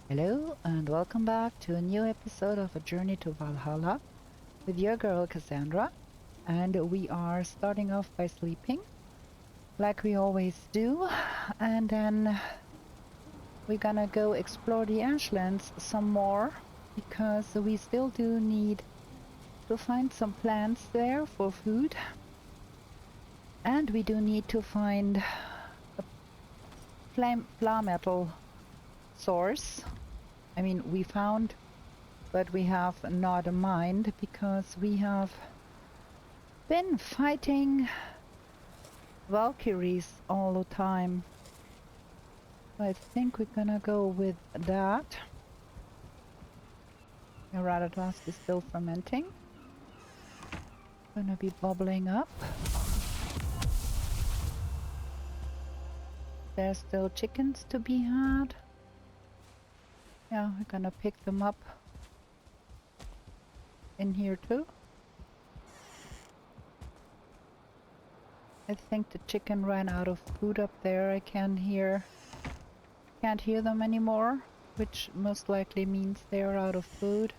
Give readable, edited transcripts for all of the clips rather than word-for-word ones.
Hello and welcome back to a new episode of A Journey to Valhalla with your girl Cassandra. And we are starting off by sleeping like we always do, and then we're gonna go explore the ashlands some more because we still do need to find some plants there for food, and we do need to find a flametal source. I mean, we found, but we have not mined because we have been fighting valkyries all the time. I think we're gonna go with that. The Ratatosk is still fermenting. Gonna be bubbling up. There's still chickens to be had. Yeah, we're gonna pick them up in here too. I think the chicken ran out of food up there. I can't hear them anymore, which most likely means they're out of food.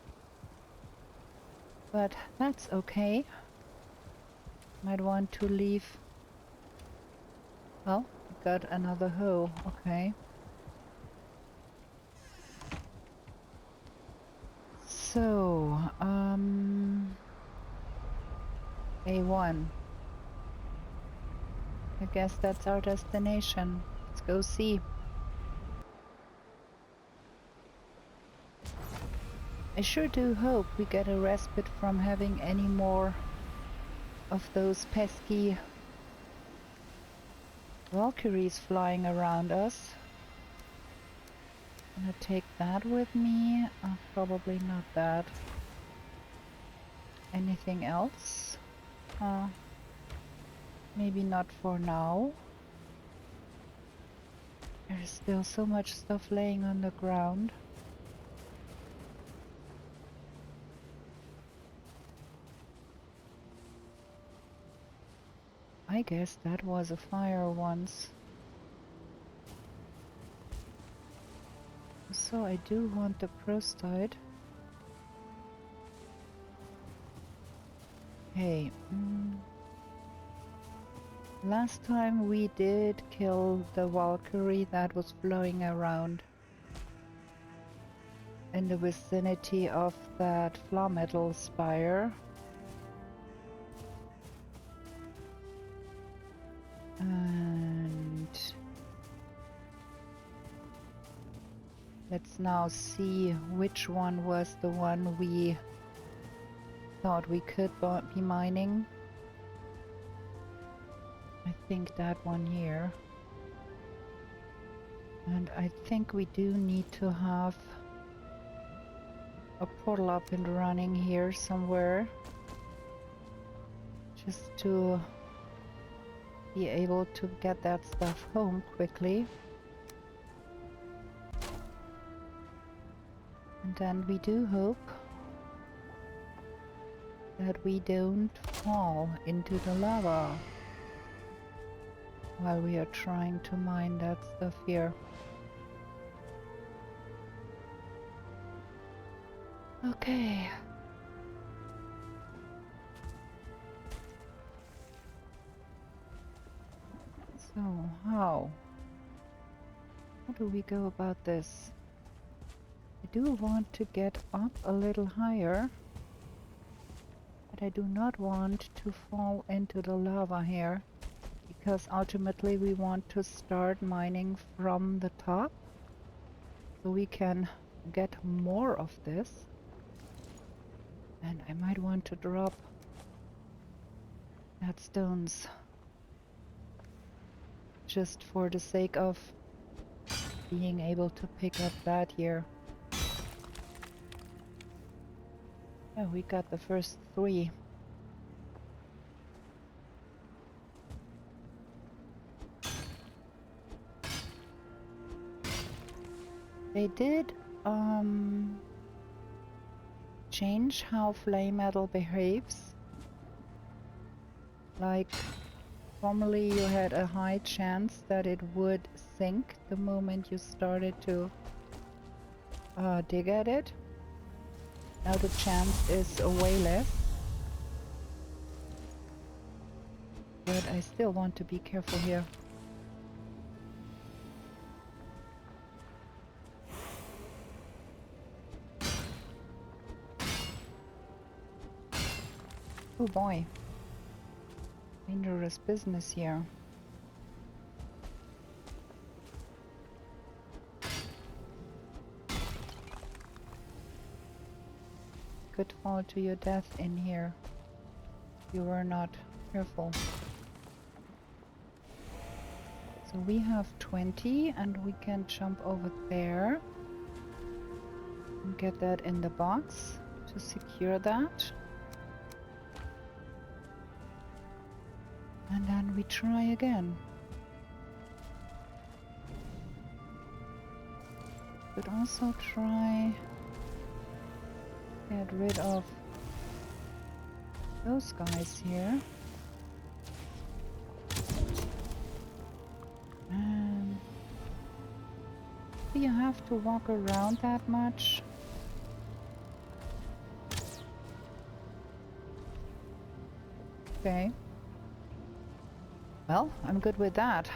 But that's okay. Might want to leave. Well, we got another hoe. Okay. So, A1. I guess that's our destination. Let's go see. I sure do hope we get a respite from having any more of those pesky valkyries flying around us. I'm gonna take that with me. Probably not that. Anything else? Maybe not for now. There's still so much stuff laying on the ground. I guess that was a fire once. So I do want the prostite. Hey, last time we did kill the valkyrie that was flowing around in the vicinity of that flametal spire. And let's now see which one was the one we thought we could be mining. I think that one here. And I think we do need to have a portal up and running here somewhere, just to be able to get that stuff home quickly. And then we do hope that we don't fall into the lava while we are trying to mine that stuff here. Okay. So, how do we go about this? I do want to get up a little higher, but I do not want to fall into the lava here, because ultimately we want to start mining from the top so we can get more of this. And I might want to drop that stones just for the sake of being able to pick up that here. Oh, we got the first 3. They did change how flametal behaves. Like, formerly you had a high chance that it would sink the moment you started to dig at it. Now the chance is way less. But I still want to be careful here. Oh boy. Dangerous business here. Could fall to your death in here if you were not careful. So we have 20 and we can jump over there and get that in the box to secure that. And then we try again. Could also try get rid of those guys here. And do you have to walk around that much? Okay. Well, I'm good with that.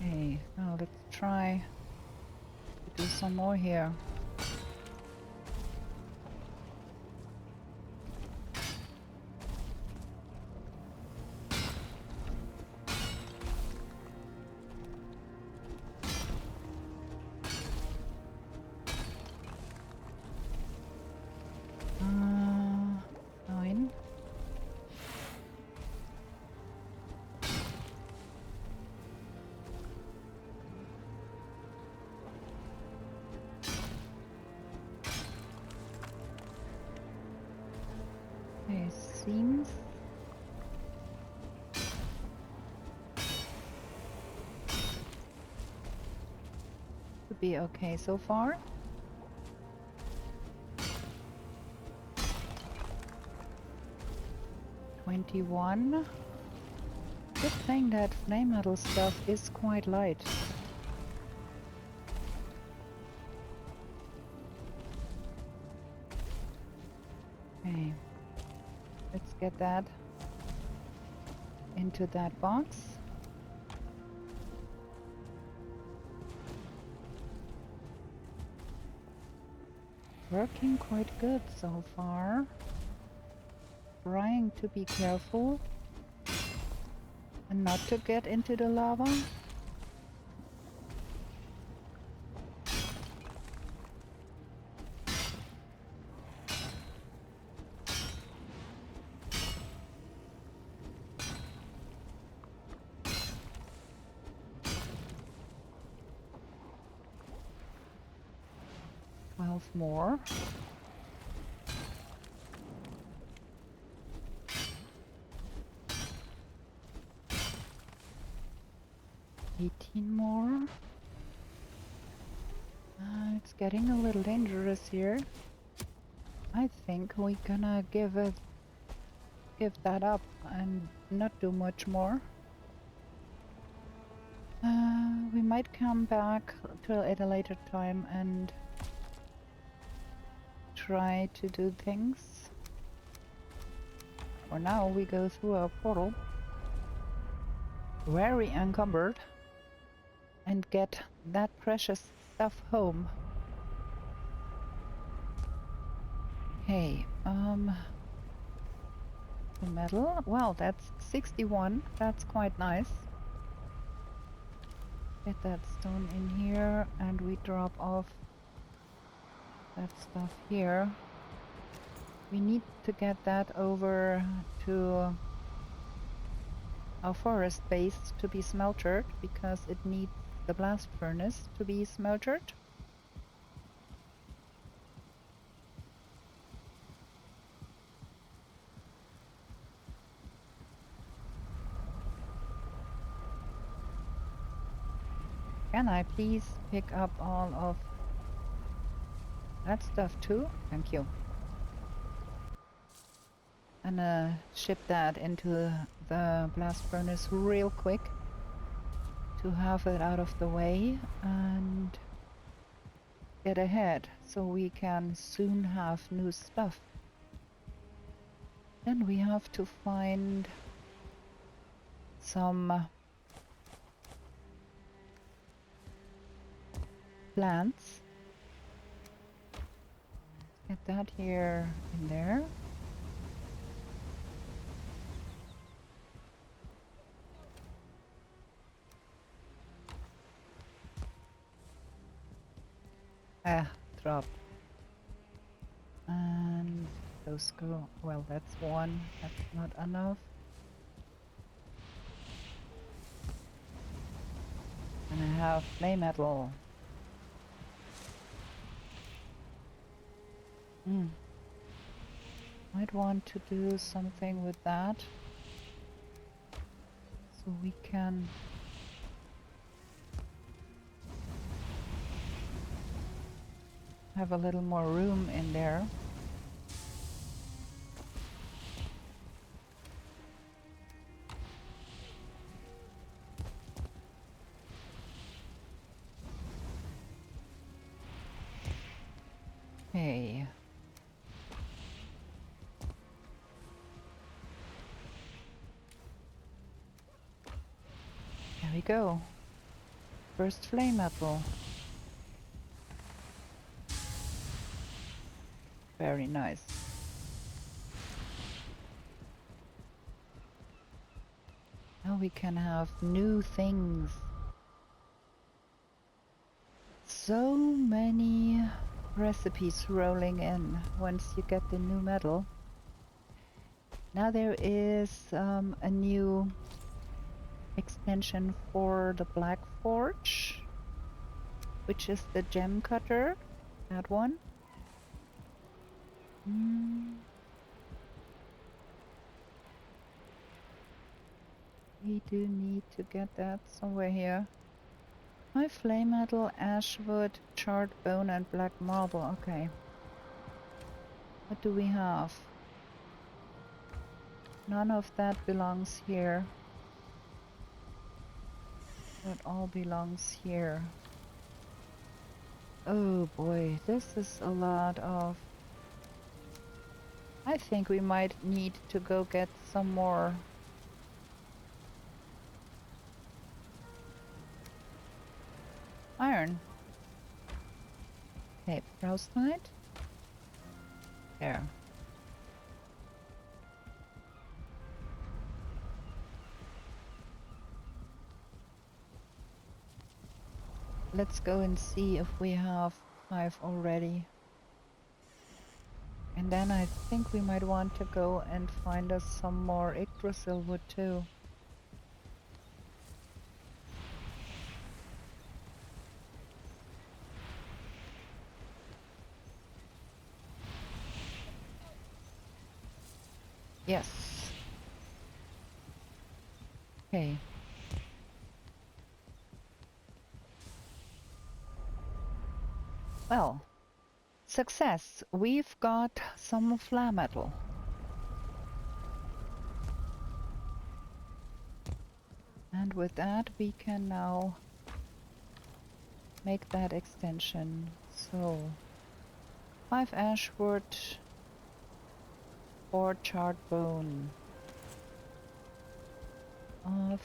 Okay, now let's try to do some more here. Nine. Okay, seems to be okay so far. $21. Good thing that flametal stuff is quite light. Okay, let's get that into that box. Working quite good so far. Trying to be careful and not to get into the lava. More. More. It's getting a little dangerous here. I think we're gonna give that up and not do much more. We might come back at a later time and try to do things. For now, we go through our portal, very encumbered, and get that precious stuff home. Okay, the metal. Well, that's 61. That's quite nice. Get that stone in here, and we drop off that stuff here. We need to get that over to our forest base to be smeltered, because it needs the blast furnace to be smeltered. Can I please pick up all of that stuff too? Thank you. and ship that into the blast furnace real quick to have it out of the way and get ahead so we can soon have new stuff. Then we have to find some plants. Get that here in there. Drop. And those go, well, that's one, that's not enough. And I have flametal. Might want to do something with that. So we can have a little more room in there. Okay. There we go. First flametal. Very nice. Now we can have new things. So many recipes rolling in once you get the new metal. Now there is a new extension for the Black Forge, which is the gem cutter. That one. We do need to get that somewhere here. My flametal, ashwood, charred bone, and black marble. Okay. What do we have? None of that belongs here. That all belongs here. Oh boy, this is a lot of... I think we might need to go get some more iron. Okay, grausten. There. Let's go and see if we have 5 already. And then I think we might want to go and find us some more Yggdrasil wood too. Yes. Okay. Well, success. We've got some flametal. And with that we can now make that extension. So 5 ashwood, 4 charred bone.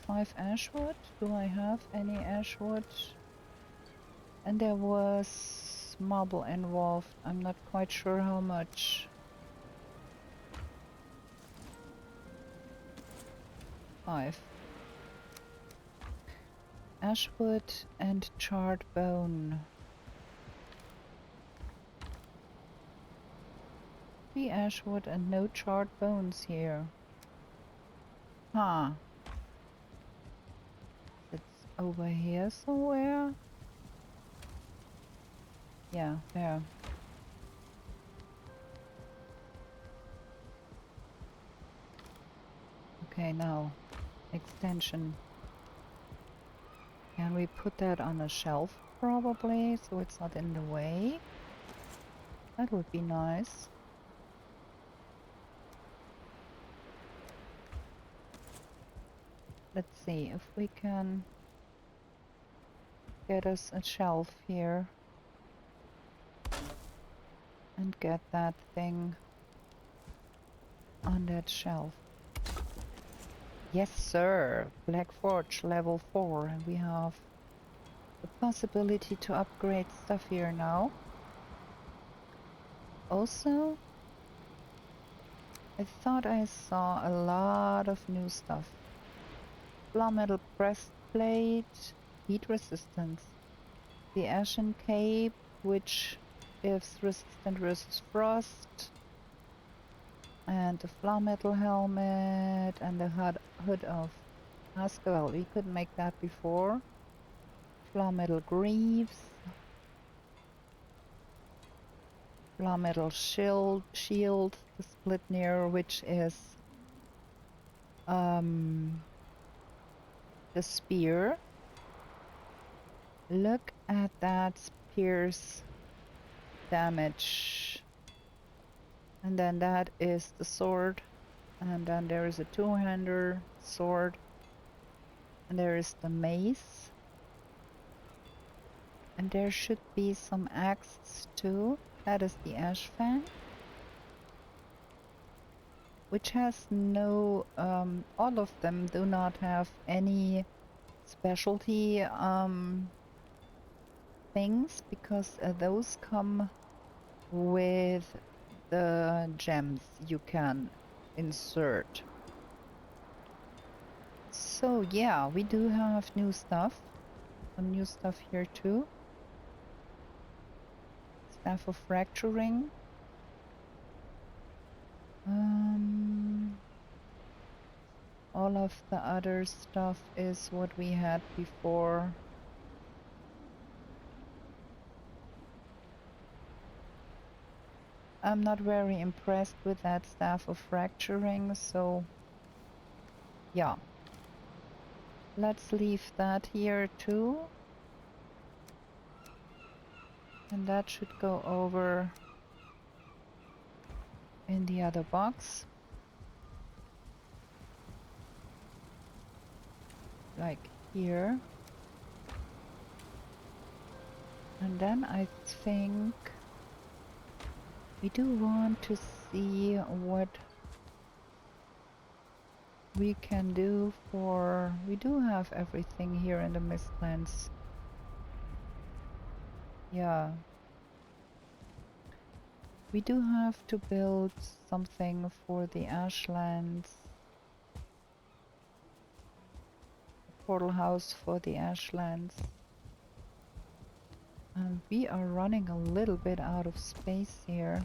5 ashwood. Do I have any ashwood? And there was marble involved. I'm not quite sure how much. 5. Ashwood and charred bone. 3 ashwood and no charred bones here. Huh. It's over here somewhere. Yeah, there. Okay, now extension. Can we put that on a shelf probably so it's not in the way? That would be nice. Let's see if we can get us a shelf here and get that thing on that shelf. Yes, sir. Black Forge level 4, and we have the possibility to upgrade stuff here now. Also, I thought I saw a lot of new stuff. Flametal breastplate, heat resistance. The ashen cape, which is resistant versus frost. And the flametal helmet and the hood of Askel. We could make that before. Flametal greaves. Flametal shield, the split near, which is the spear. Look at that spear's damage. And then that is the sword. And then there is a two-hander sword. And there is the mace. And there should be some axes too. That is the ash fan. Which has no, all of them do not have any specialty things, because those come with the gems you can insert. So yeah, we do have new stuff. Some new stuff here too. Staff of fracturing. All of the other stuff is what we had before. I'm not very impressed with that staff of fracturing, so yeah. Let's leave that here too. And that should go over in the other box. Like here. And then I think we do want to see what we can do for... We do have everything here in the Mistlands. Yeah. We do have to build something for the Ashlands. A portal house for the Ashlands. And we are running a little bit out of space here.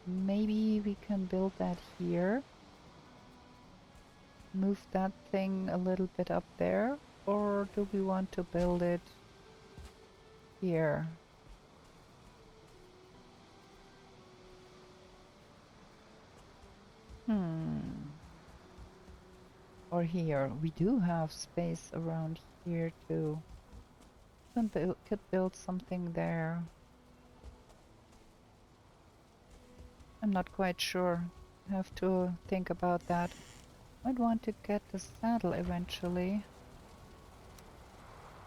Maybe we can build that here. Move that thing a little bit up there. Or do we want to build it here? Or here. We do have space around here too. Could build something there. I'm not quite sure. Have to think about that. Might want to get the saddle eventually.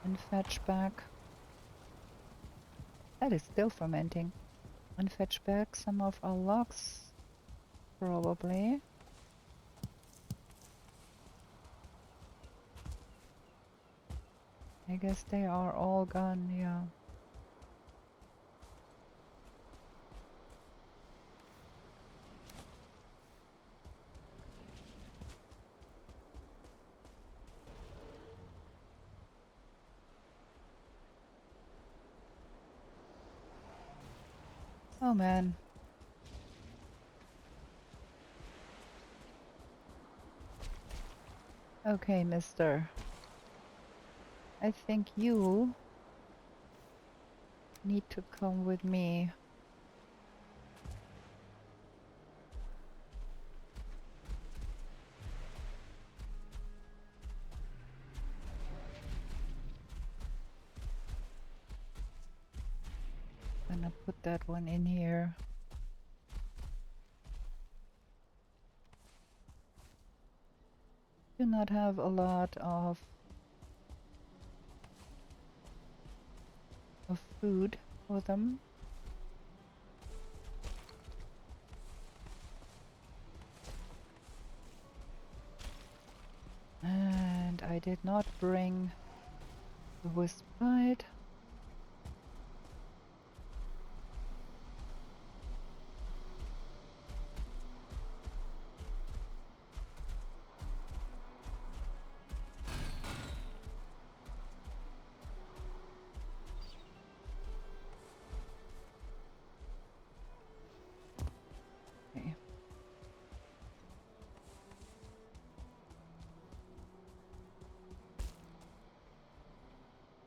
And fetch back. That is still fermenting. And fetch back some of our logs. Probably. I guess they are all gone, yeah. Oh man. Okay, mister. I think you need to come with me. I'm gonna put that one in here. Do not have a lot of food for them. And I did not bring the wisp bite. Okay.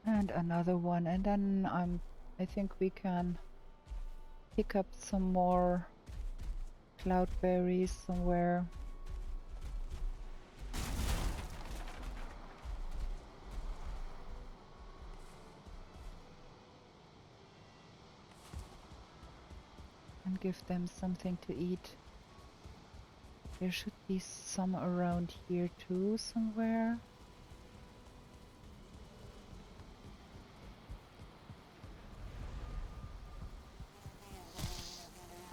And another one, and then I think we can pick up some more cloudberries somewhere. And give them something to eat. There should be some around here too, somewhere.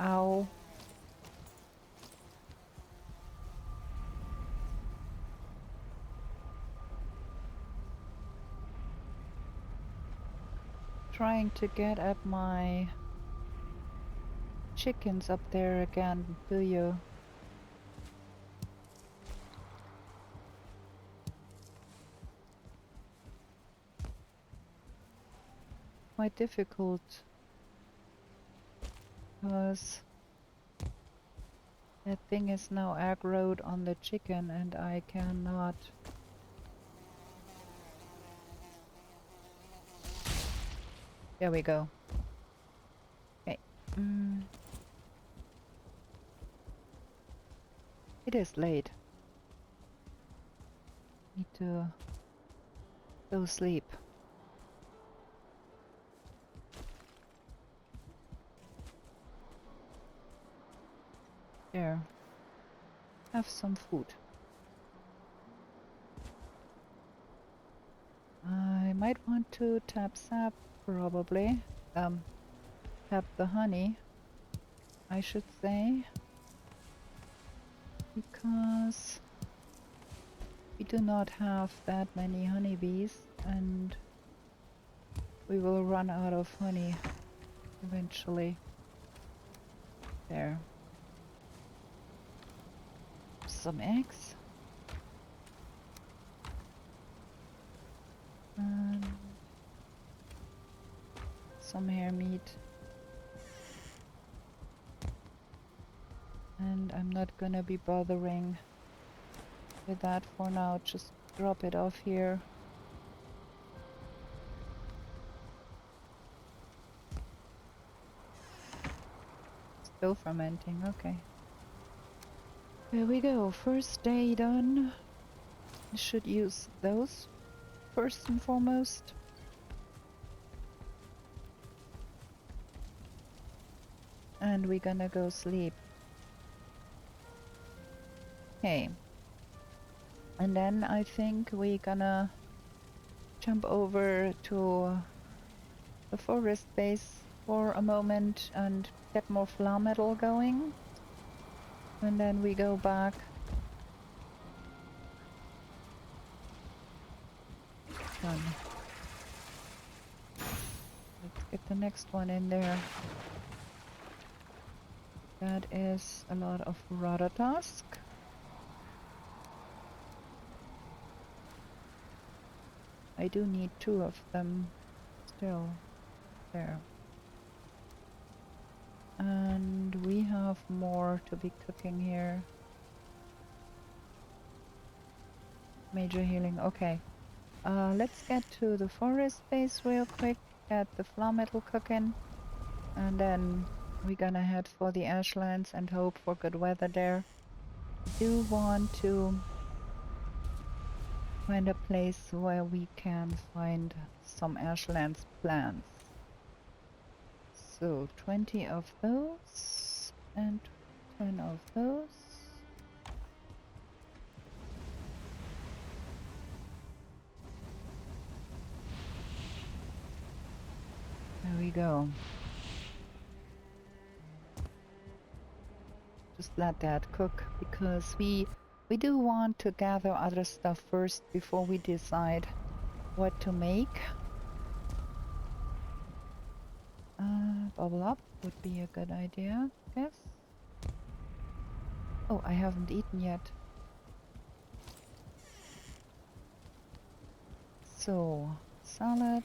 Ow. Trying to get at my chickens up there again, do you? Quite difficult. Because that thing is now aggroed on the chicken and I cannot. There we go. Okay. It is late. Need to go sleep. There. Have some food. I might want to tap sap, probably. Tap the honey, I should say. Because we do not have that many honeybees and we will run out of honey eventually. There. Some eggs. Some hare meat. And I'm not gonna be bothering with that for now, just drop it off here. Still fermenting, okay. There we go, first day done. I should use those first and foremost. And we're gonna go sleep. Okay. And then I think we're gonna jump over to the forest base for a moment and get more flametal going. And then we go back. Done. Let's get the next one in there. That is a lot of rudder tusk. I do need 2 of them still. There. And we have more to be cooking here. Major healing, okay. Let's get to the forest base real quick, get the flametal cooking, and then we're gonna head for the ashlands and hope for good weather there. I do want to find a place where we can find some ashlands plants. So 20 of those and 10 of those. go. Just let that cook, because we do want to gather other stuff first before we decide what to make. Bubble up would be a good idea, I guess. Oh, I haven't eaten yet. So, salad,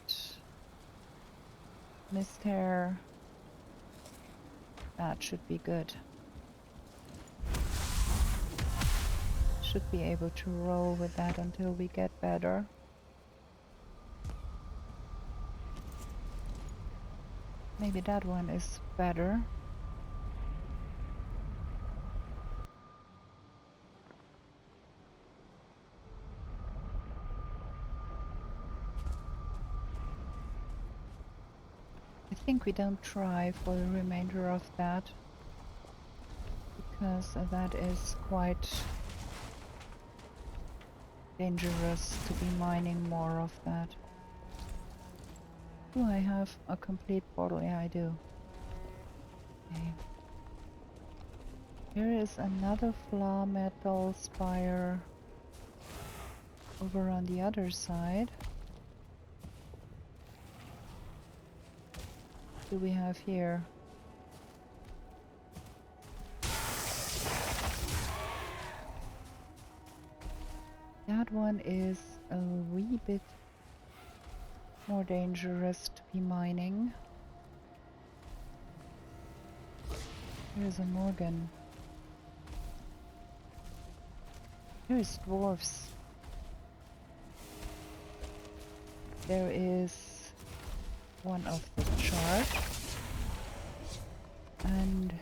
mist hair. That should be good. Should be able to roll with that until we get better. Maybe that one is better. I think we don't try for the remainder of that, because that is quite dangerous to be mining more of that. Do I have a complete portal? Yeah, I do. Okay. Here is another flametal spire over on the other side. What do we have here? That one is a wee bit more dangerous to be mining. Here's a Morgan. Here's dwarfs. There is one of the chart. And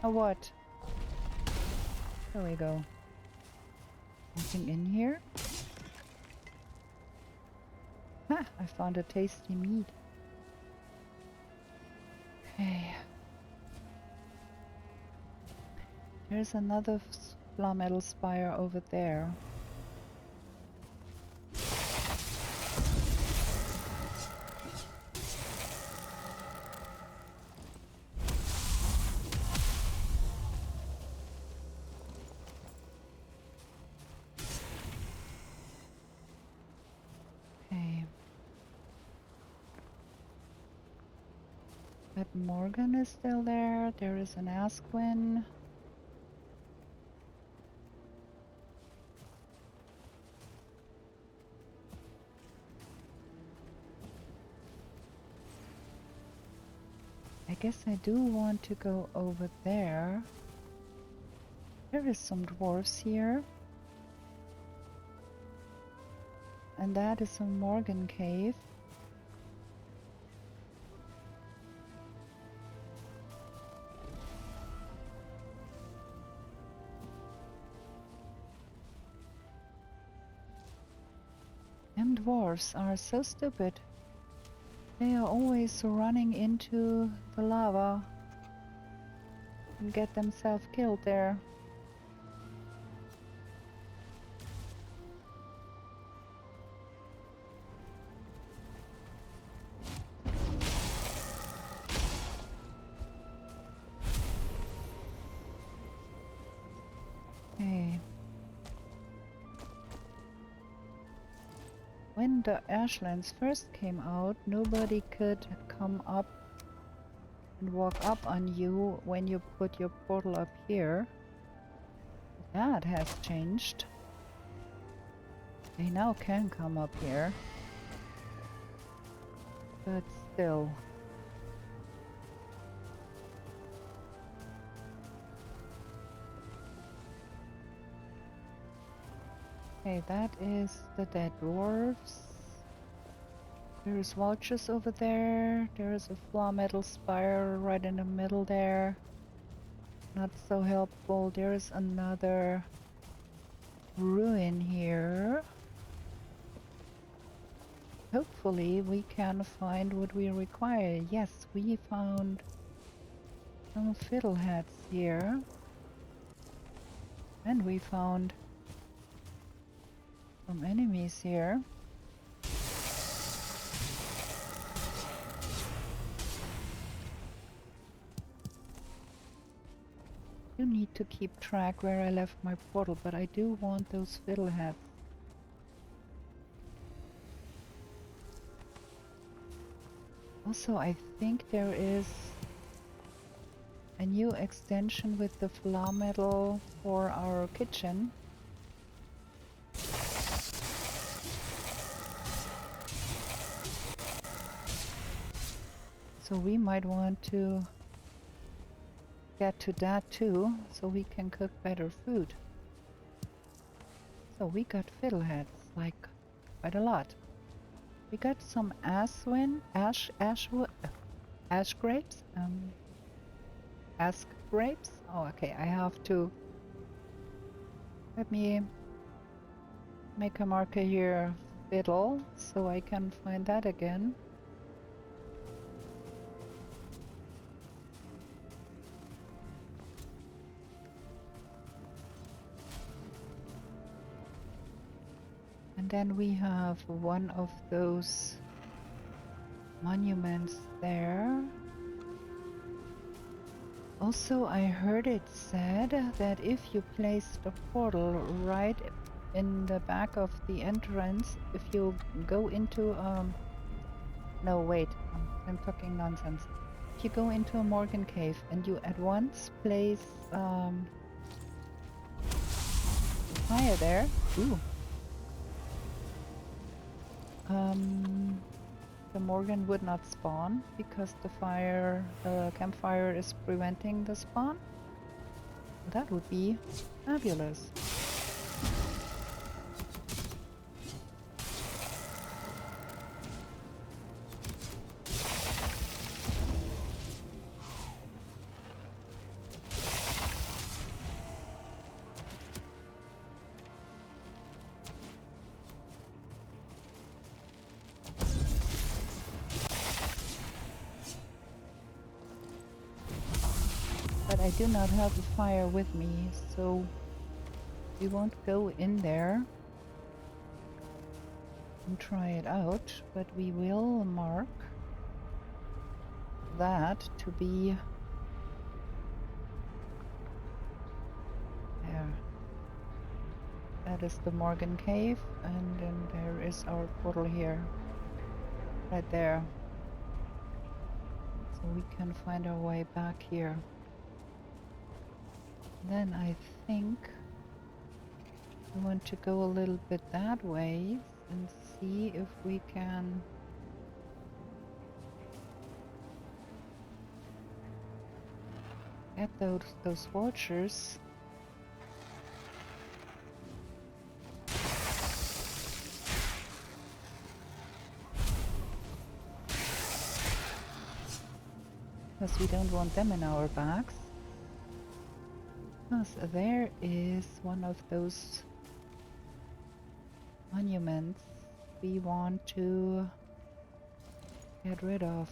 what? There we go. Anything in here? Ha! I found a tasty meat. Okay. There's another flametal spire over there. But Morgan is still there. There is an Asquin. I guess I do want to go over there. There is some dwarves here. And that is a morgencave. Them dwarves are so stupid. They are always running into the lava and get themselves killed there. Okay. When the Ashlands first came out, nobody could come up and walk up on you when you put your portal up here. That has changed. They now can come up here. But still. Okay, that is the dead dwarves. There's vultures over there. There's a flametal spire right in the middle there. Not so helpful. There's another ruin here. Hopefully we can find what we require. Yes, we found some fiddleheads here. And we found some enemies here. I do need to keep track where I left my portal, but I do want those fiddleheads. Also, I think there is a new extension with the flametal for our kitchen. So we might want to get to that too, so we can cook better food. So we got fiddleheads, like quite a lot. We got some ash grapes. Ask grapes. Oh, okay. I have to. Let me make a marker here, fiddle, so I can find that again. And then we have one of those monuments there. Also, I heard it said that if you place the portal right in the back of the entrance, if you go into no, wait, I'm talking nonsense. If you go into a morgencave and you at once place fire there, ooh. The Morgan would not spawn because the campfire is preventing the spawn. That would be fabulous. But I do not have a fire with me, so we won't go in there and try it out, but we will mark that to be there. That is the Morgan Cave, and then there is our portal here, right there. So we can find our way back here. Then I think we want to go a little bit that way and see if we can get those vultures. Because we don't want them in our backs. Because there is one of those monuments we want to get rid of.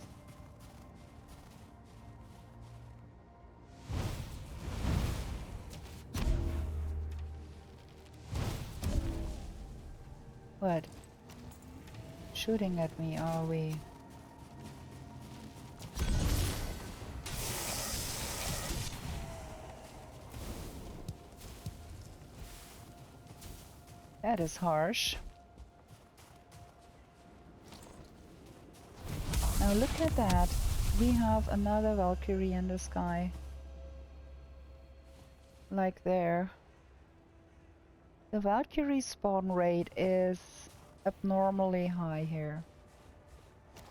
What? Shooting at me, are we? That is harsh. Now look at that. We have another Valkyrie in the sky. Like there. The Valkyrie spawn rate is abnormally high here.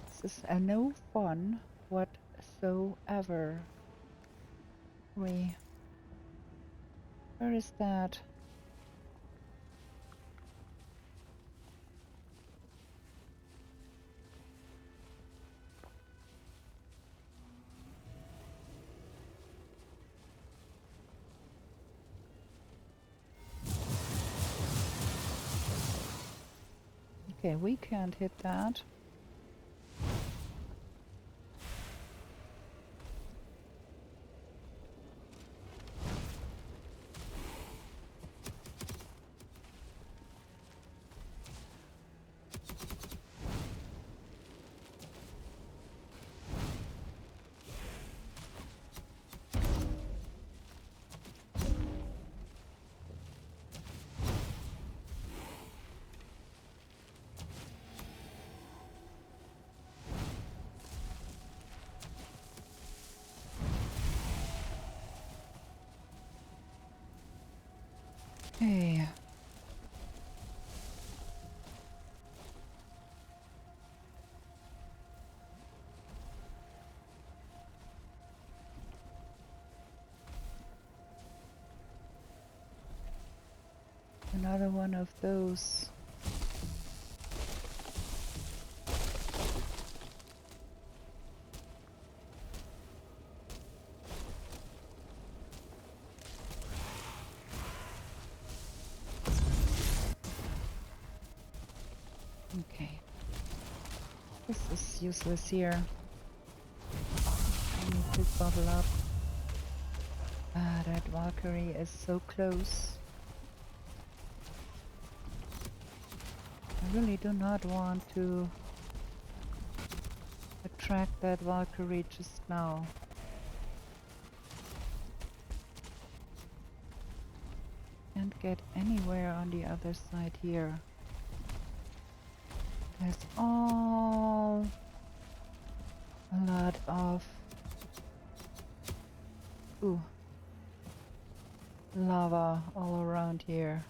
This is no fun whatsoever. Where is that? Okay, we can't hit that. Okay. Another one of those. Okay. This is useless here. I need to bubble up. Ah, that Valkyrie is so close. I really do not want to attract that Valkyrie just now. Can't get anywhere on the other side here. There's all a lot of lava all around here.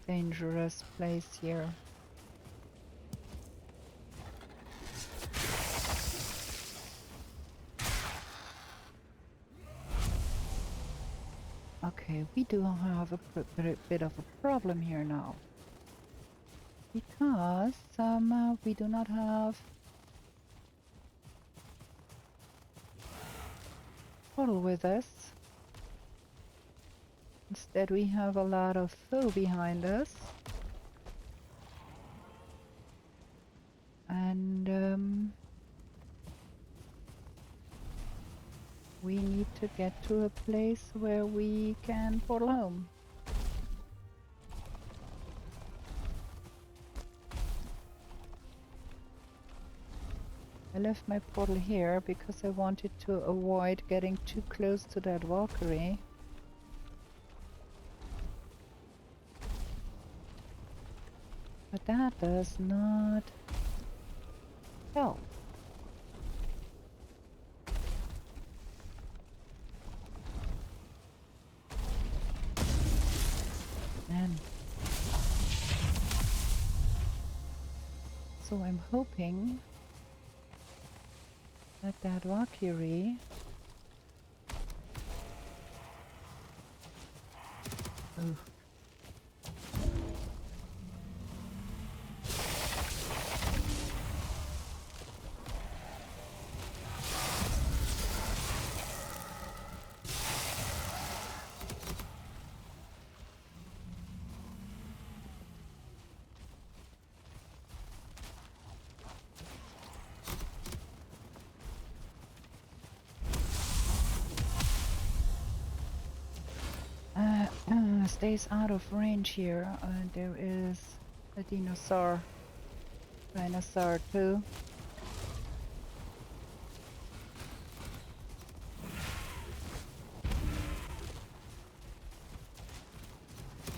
Dangerous place here. Okay, we do have a bit of a problem here now. Because we do not have portal with us. Instead we have a lot of foe behind us. And we need to get to a place where we can portal home. I left my portal here because I wanted to avoid getting too close to that Valkyrie. But that does not help. Man. So I'm hoping that that Valkyrie stays out of range here. There is a dinosaur too.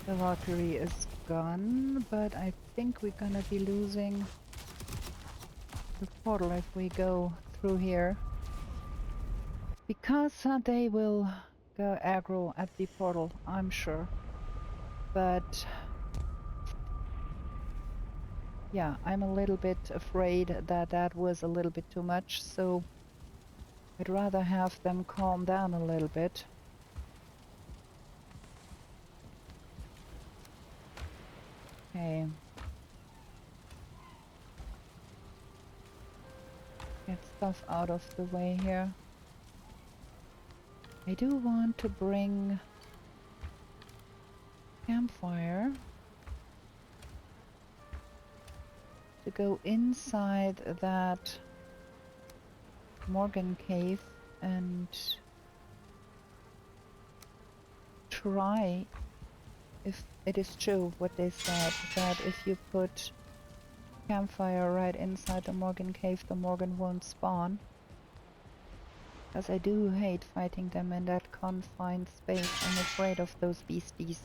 The Valkyrie is gone, but I think we're gonna be losing the portal if we go through here. Because they will go aggro at the portal, I'm sure. But yeah, I'm a little bit afraid that that was a little bit too much, so I'd rather have them calm down a little bit. Okay. Get stuff out of the way here. I do want to bring campfire to go inside that morgencave and try if it is true what they said, that if you put campfire right inside the morgencave, the morgen won't spawn. Because I do hate fighting them in that confined space. I'm afraid of those beasties.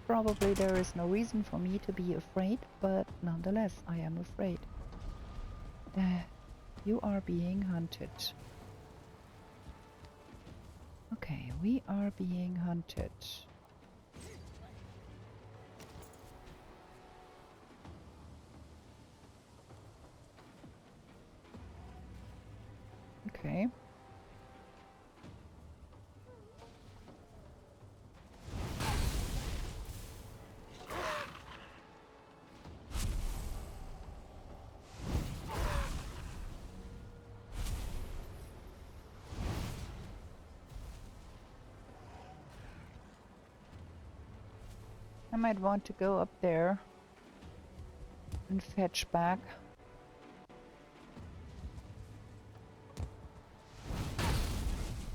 Probably there is no reason for me to be afraid, but nonetheless I am afraid. You are being hunted. Okay, we are being hunted. Okay. I might want to go up there and fetch back.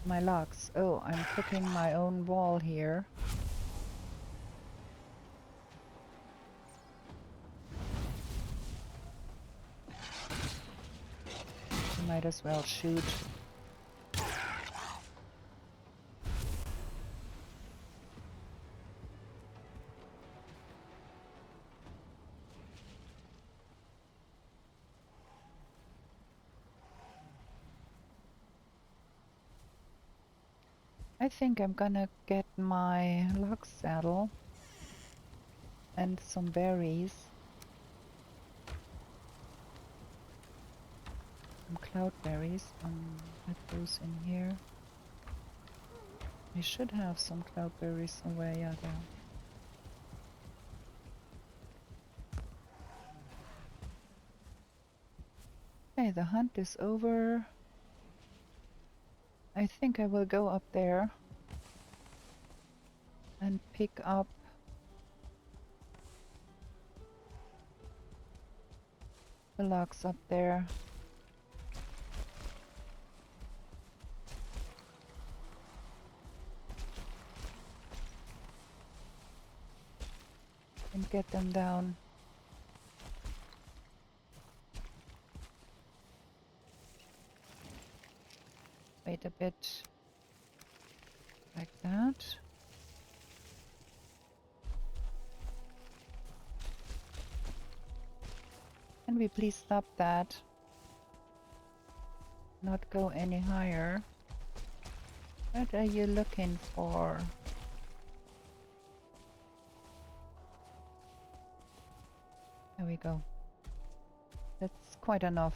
My logs. Oh, I'm cooking my own wall here. I might as well shoot. I think I'm gonna get my log saddle and some berries. Some cloudberries. Put those in here. I should have some cloudberries somewhere, yeah, there. Okay, the hunt is over. I think I will go up there and pick up the logs up there. And get them down. Wait a bit. Like that. Can we please stop that? Not go any higher. What are you looking for? There we go. That's quite enough.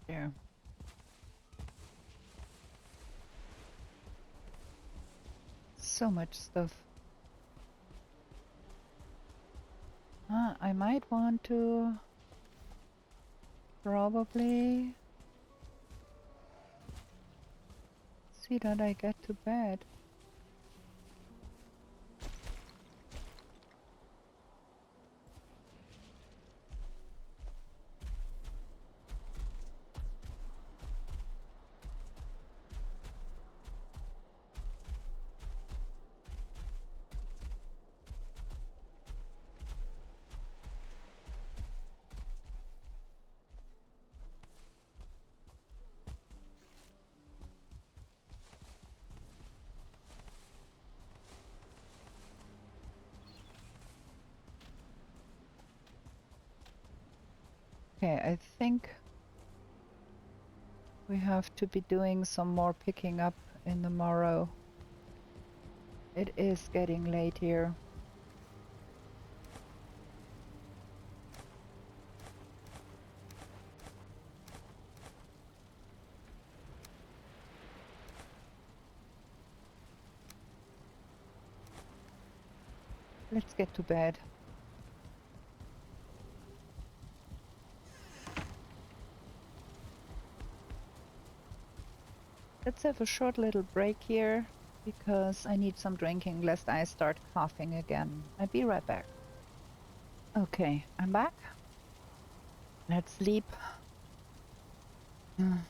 There. So much stuff. I might want to probably see that I get to bed. Okay, I think we have to be doing some more picking up in the morrow. It is getting late here. Let's get to bed. Let's have a short little break here because I need some drinking lest I start coughing again. I'll be right back. Okay, I'm back. Let's sleep. I'm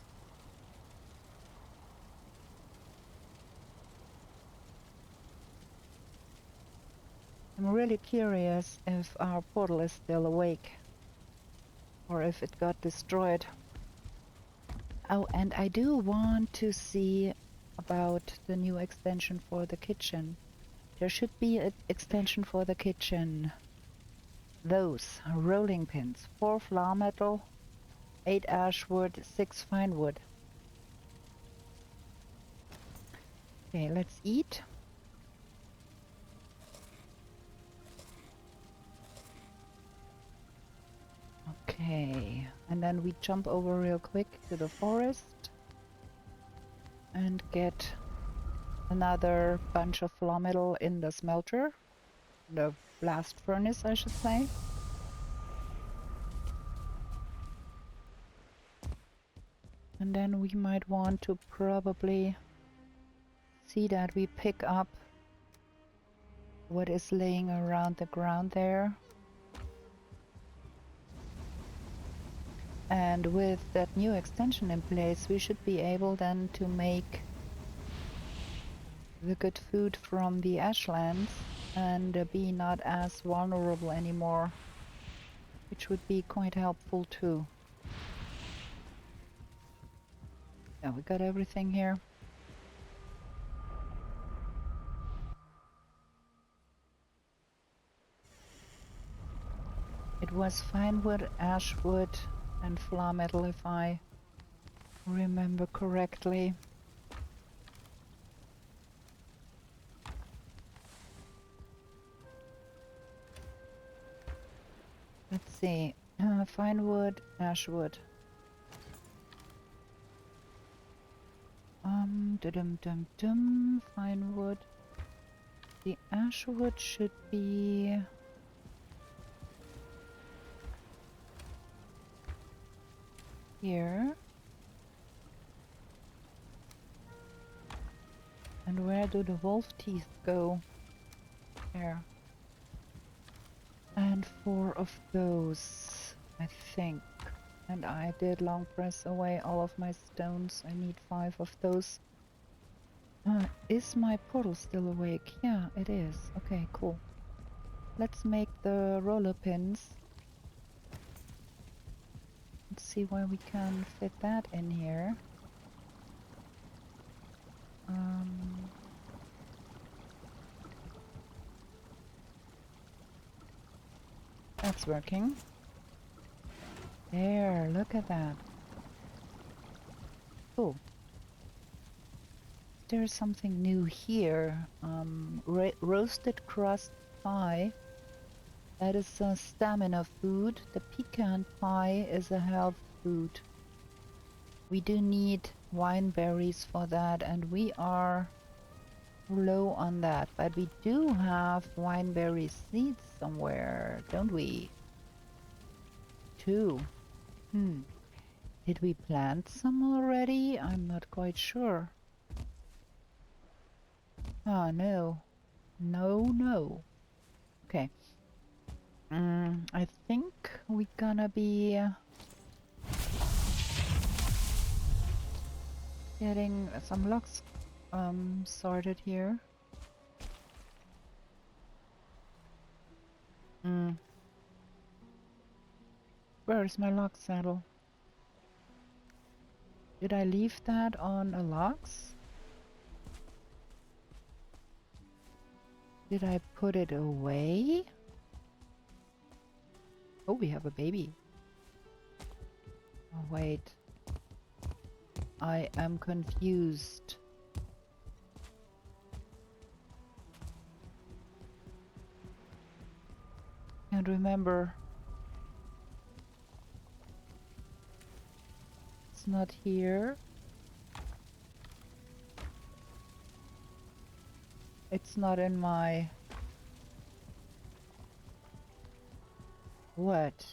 really curious if our portal is still awake or if it got destroyed. Oh, and I do want to see about the new extension for the kitchen. There should be an extension for the kitchen. Those rolling pins, 4 flametal, 8 ash wood, 6 fine wood. Okay, let's eat. Okay, and then we jump over real quick to the forest and get another bunch of flametal in the smelter, the blast furnace, I should say. And then we might want to probably see that we pick up what is laying around the ground there. And with that new extension in place, we should be able then to make the good food from the ashlands and be not as vulnerable anymore, which would be quite helpful too. Yeah, we got everything here. It was fine wood, ash wood, and flametal if I remember correctly. Let's see. Fine wood, ash wood. Dum-dum-dum. Fine wood. The ash wood should be here. And where do the wolf teeth go? There. And 4 of those, I think. And I did long press away all of my stones. I need 5 of those. Is my portal still awake? Yeah, it is. Okay, cool. Let's make the roller pins. Let's see where we can fit that in here. That's working. There, look at that. Oh. There's something new here. Roasted crust pie. That is a stamina food. The pecan pie is a health food. We do need wine berries for that, and we are low on that. But we do have wineberry seeds somewhere, don't we? 2. Did we plant some already? I'm not quite sure. Ah, no. No. Okay. I think we're gonna be getting some logs sorted here. Where is my log saddle? Did I leave that on a logs? Did I put it away? Oh, we have a baby. Oh, wait. I am confused. Can't remember. It's not here. It's not in my What?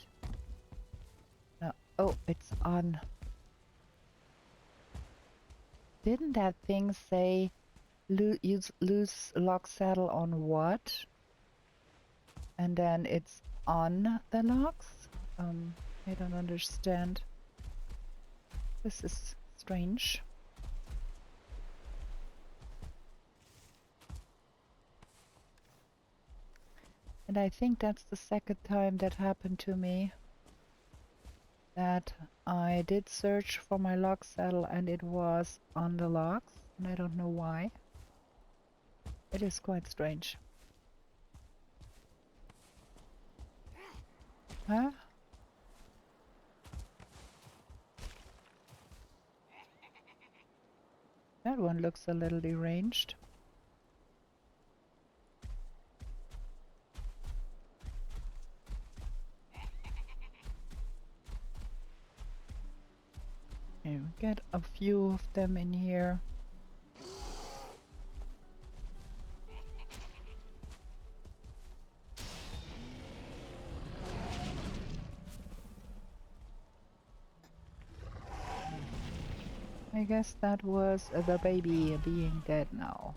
No. Oh, it's on. Didn't that thing say use loose lock saddle on what? And then it's on the locks? I don't understand. This is strange. And I think that's the second time that happened to me. That I did search for my lock saddle and it was on the locks, and I don't know why. It is quite strange. Huh? That one looks a little deranged. Okay, we get a few of them in here. I guess that was the baby being dead now.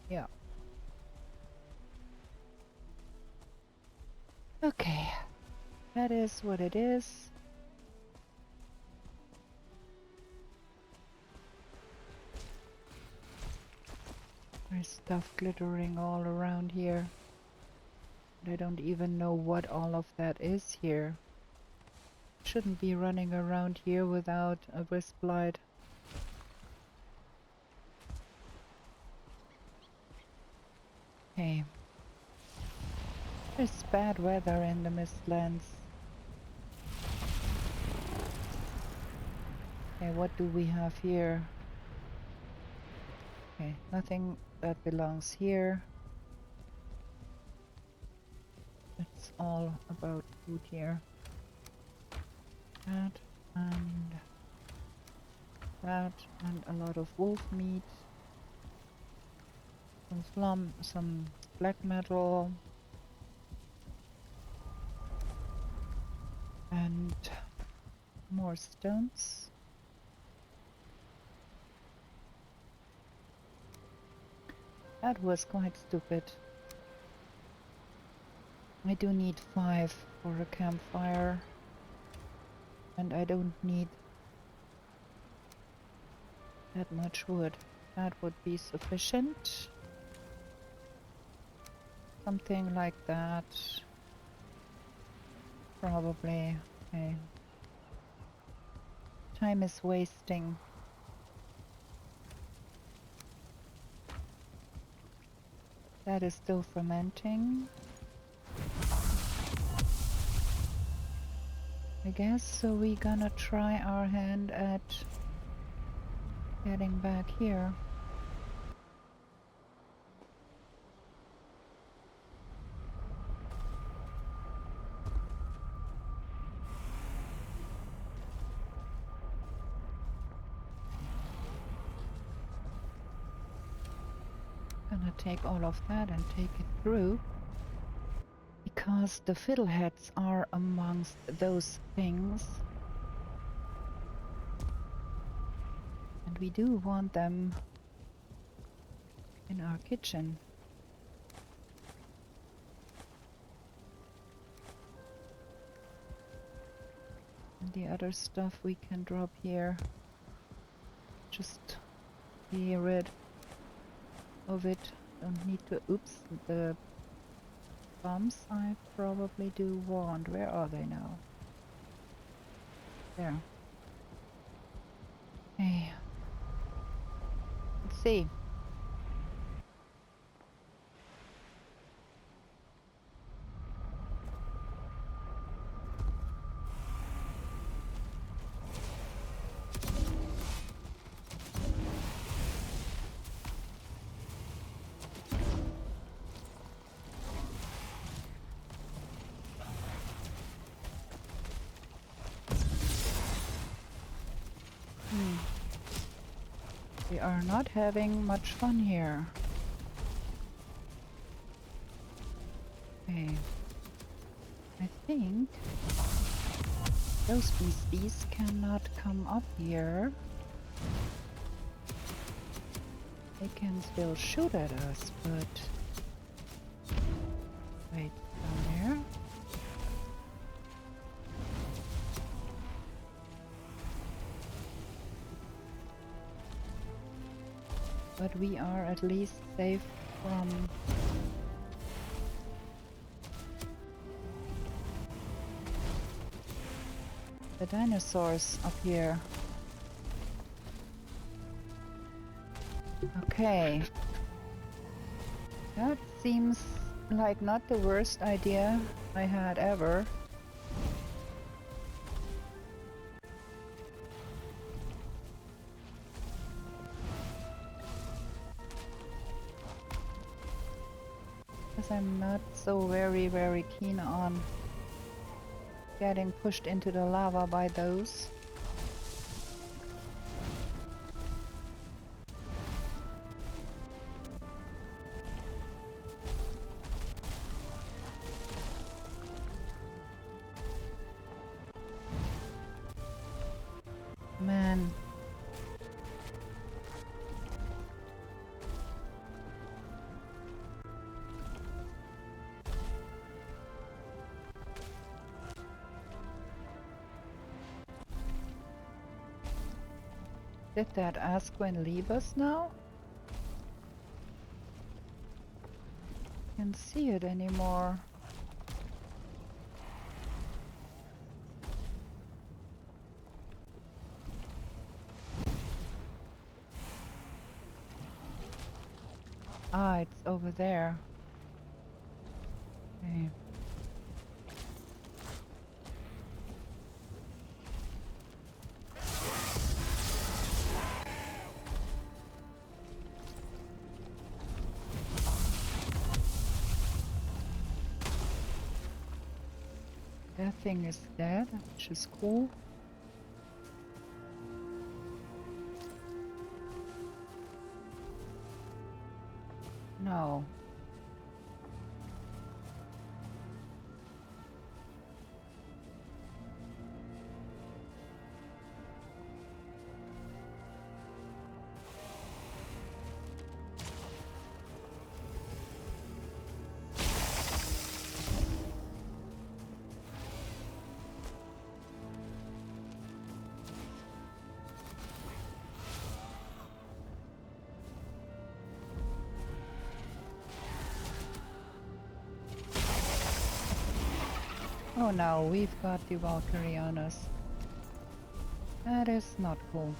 Yeah. Okay. That is what it is. There's stuff glittering all around here. I don't even know what all of that is here. Shouldn't be running around here without a wisp light. Okay. There's bad weather in the Mistlands. Okay, what do we have here? Okay, nothing that belongs here. It's all about food here. That and a lot of wolf meat. Some black metal. And more stones. That was quite stupid. I do need 5 for a campfire. And I don't need that much wood. That would be sufficient. Something like that. Probably. Okay. Time is wasting. That is still fermenting. I guess so we gonna try our hand at getting back here. Gonna take all of that and take it through. Because the fiddleheads are amongst those things. And we do want them in our kitchen. And the other stuff we can drop here. Just be rid of it. Don't need to. Oops, the bombs I probably do want. Where are they now? There. Okay. Let's see. We are not having much fun here. Okay. I think those beasties cannot come up here. They can still shoot at us, but... Wait, down there? But we are at least safe from... the dinosaurs up here. Okay. That seems like not the worst idea I had ever. Because I'm not so very keen on getting pushed into the lava by those. Man. Did that Asquin leave us now? Can't see it anymore. Ah, it's over there. Okay. That thing is dead, which is cool. No. Oh no, we've got the Valkyrie on us. That is not cool.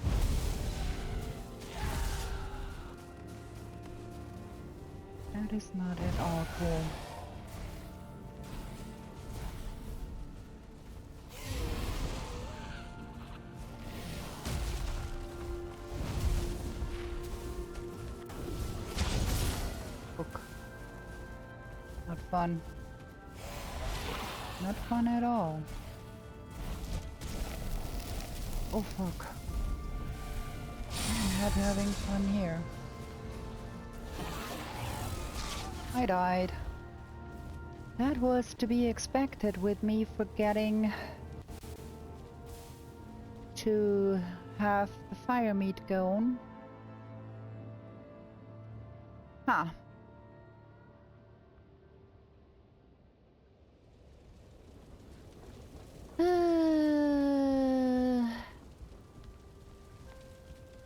That is not at all cool. Hook. Not fun. Not fun at all. Oh fuck. I'm not having fun here. I died. That was to be expected with me forgetting to have the fire meat going. Huh.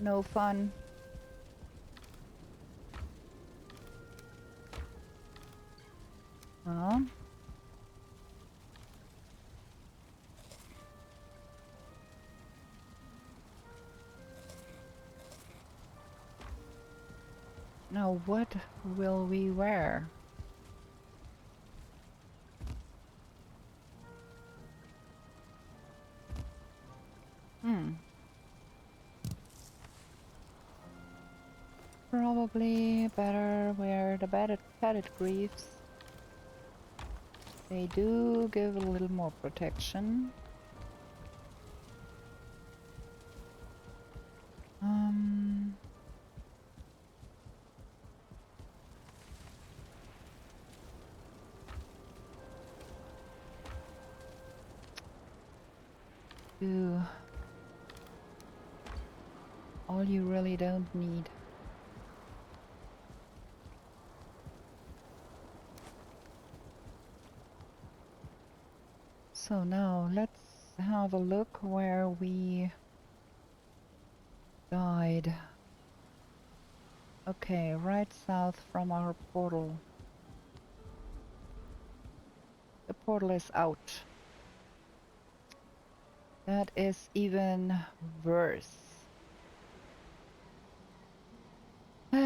No fun. Huh? Now what will we wear? Probably better wear the padded greaves. They do give a little more protection. do all you really don't need. So now let's have a look where we died. Okay, right south from our portal. The portal is out. That is even worse. Da,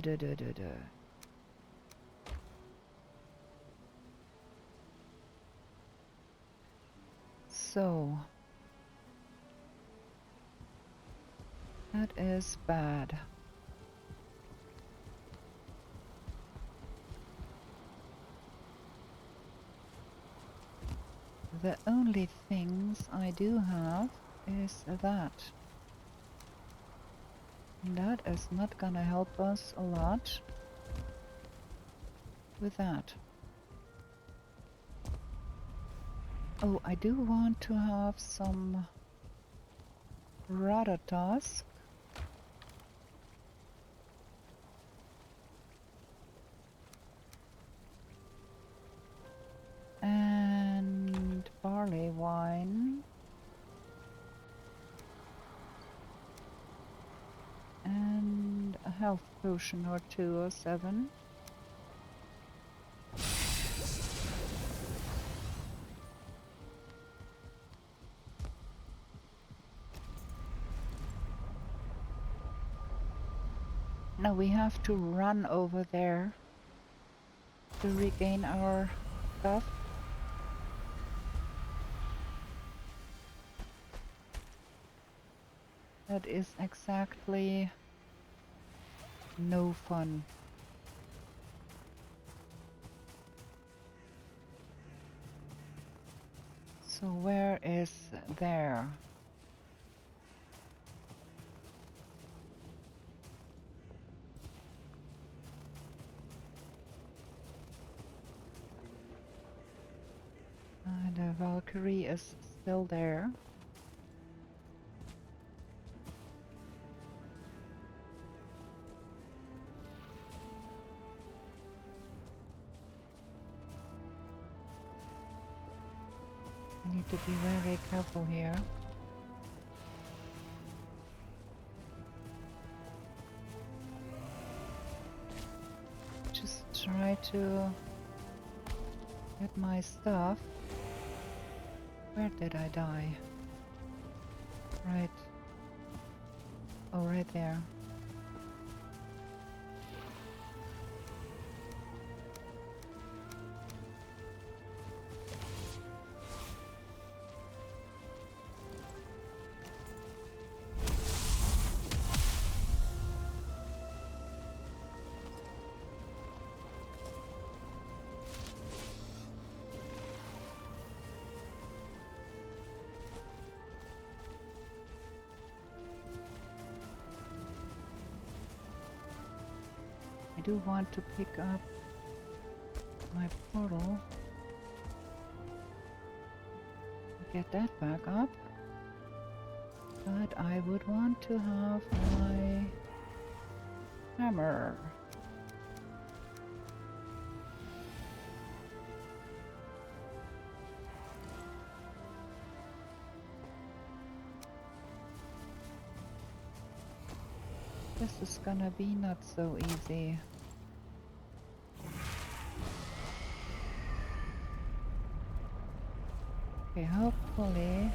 da, da, da, da. So that is bad. The only things I do have is that. And that is not gonna help us a lot with that. Oh, I do want to have some rudder tusk. And barley wine. And a health potion or 2 or 7. Now we have to run over there to regain our stuff. That is exactly no fun. So where is there? The Valkyrie is still there. I need to be very careful here. Just try to get my stuff. Where did I die? Right. Oh, right there. I do want to pick up my portal. Get that back up. But I would want to have my hammer. This is gonna be not so easy. Okay, hopefully.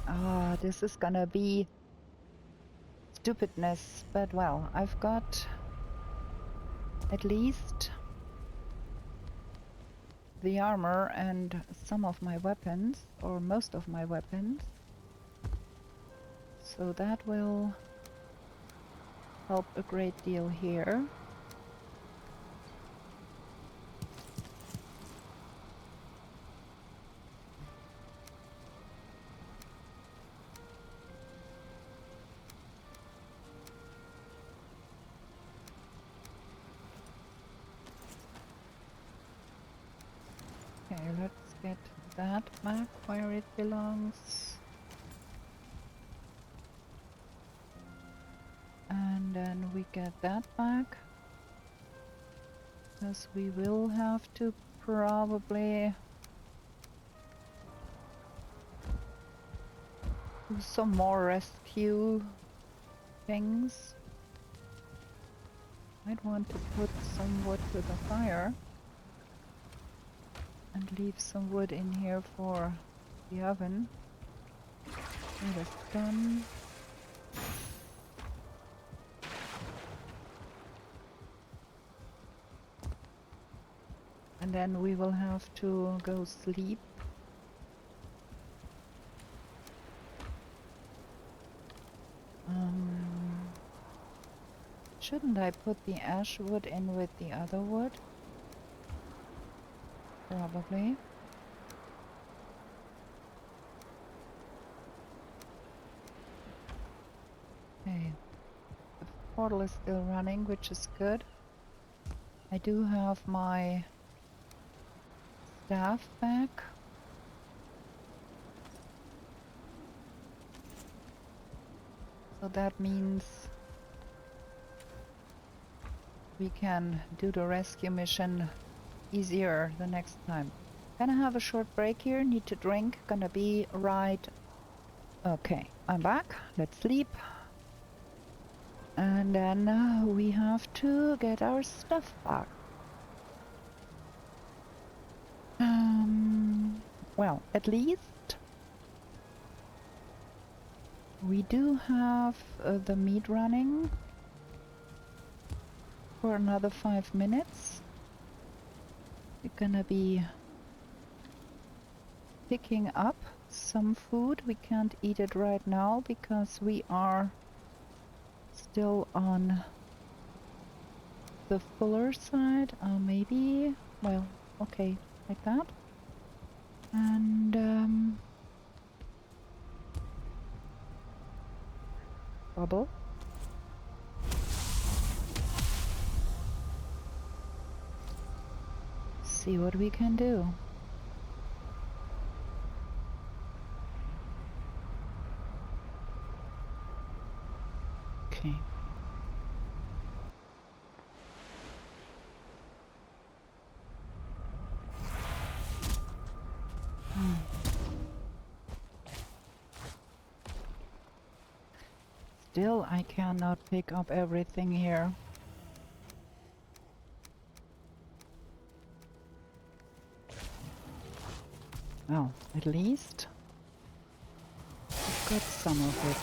Ah, this is gonna be stupidness, but well, I've got at least the armor and some of my weapons, or most of my weapons. So that will help a great deal here. Okay, let's get that back where it belongs. And then we get that back. Because we will have to probably do some more rescue things. Might want to put some wood to the fire. And leave some wood in here for the oven. That is done. And then we will have to go sleep. Shouldn't I put the ash wood in with the other wood? Probably. Okay. The portal is still running, which is good. I do have my staff back. So that means we can do the rescue mission easier the next time. Gonna have a short break here, need to drink, gonna be right. Okay, I'm back, let's sleep. And then we have to get our stuff back. Well, at least we do have the meat running for another 5 minutes. We're gonna be picking up some food. We can't eat it right now because we are still on the fuller side. Maybe, well, okay, like that. And bubble. See what we can do. Okay. Still, I cannot pick up everything here. Well, at least I've got some of it.